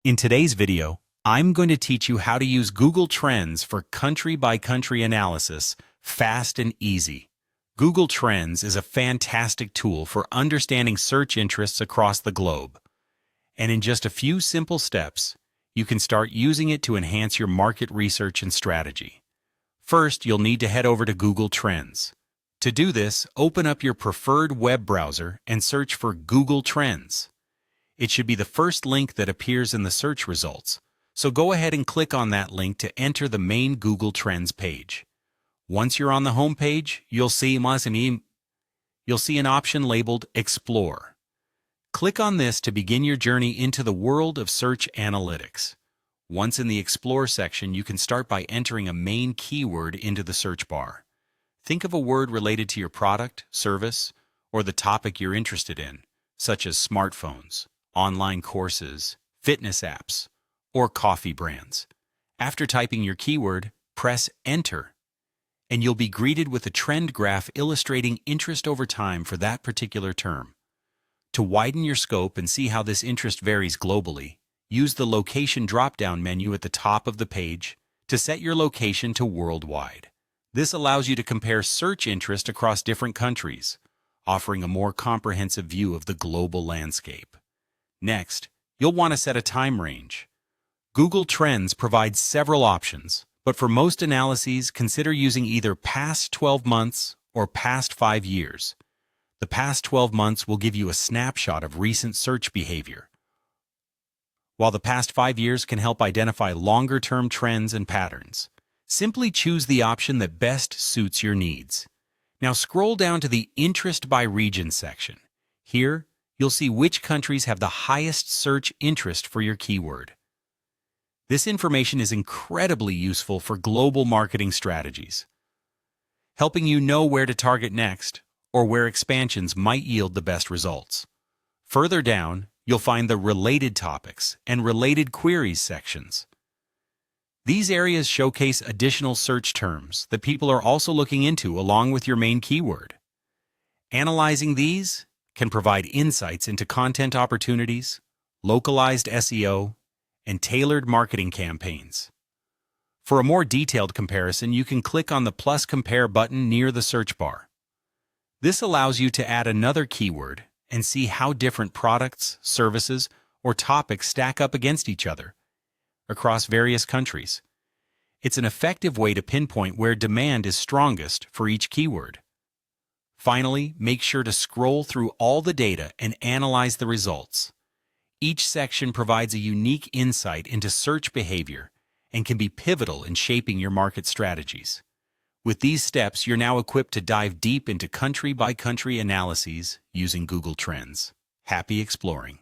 In today's video, I'm going to teach you how to use Google Trends for country-by-country analysis, fast and easy. Google Trends is a fantastic tool for understanding search interests across the globe. And in just a few simple steps, you can start using it to enhance your market research and strategy. First, you'll need to head over to Google Trends. To do this, open up your preferred web browser and search for Google Trends. It should be the first link that appears in the search results, so go ahead and click on that link to enter the main Google Trends page. Once you're on the home page, you'll see an option labeled Explore. Click on this to begin your journey into the world of search analytics. Once in the Explore section, you can start by entering a main keyword into the search bar. Think of a word related to your product, service, or the topic you're interested in, such as smartphones, online courses, fitness apps, or coffee brands. After typing your keyword, press Enter, and you'll be greeted with a trend graph illustrating interest over time for that particular term. To widen your scope and see how this interest varies globally, use the Location drop-down menu at the top of the page to set your location to worldwide. This allows you to compare search interest across different countries, offering a more comprehensive view of the global landscape. Next, you'll want to set a time range. Google Trends provides several options, but for most analyses, consider using either past 12 months or past 5 years. The past 12 months will give you a snapshot of recent search behavior, while the past 5 years can help identify longer-term trends and patterns. Simply choose the option that best suits your needs. Now scroll down to the Interest by Region section. Here, you'll see which countries have the highest search interest for your keyword. This information is incredibly useful for global marketing strategies, helping you know where to target next or where expansions might yield the best results. Further down, you'll find the Related Topics and Related Queries sections. These areas showcase additional search terms that people are also looking into along with your main keyword. Analyzing these can provide insights into content opportunities, localized SEO, and tailored marketing campaigns. For a more detailed comparison, you can click on the plus compare button near the search bar. This allows you to add another keyword and see how different products, services, or topics stack up against each other across various countries. It's an effective way to pinpoint where demand is strongest for each keyword. Finally, make sure to scroll through all the data and analyze the results. Each section provides a unique insight into search behavior and can be pivotal in shaping your market strategies. With these steps, you're now equipped to dive deep into country-by-country analyses using Google Trends. Happy exploring!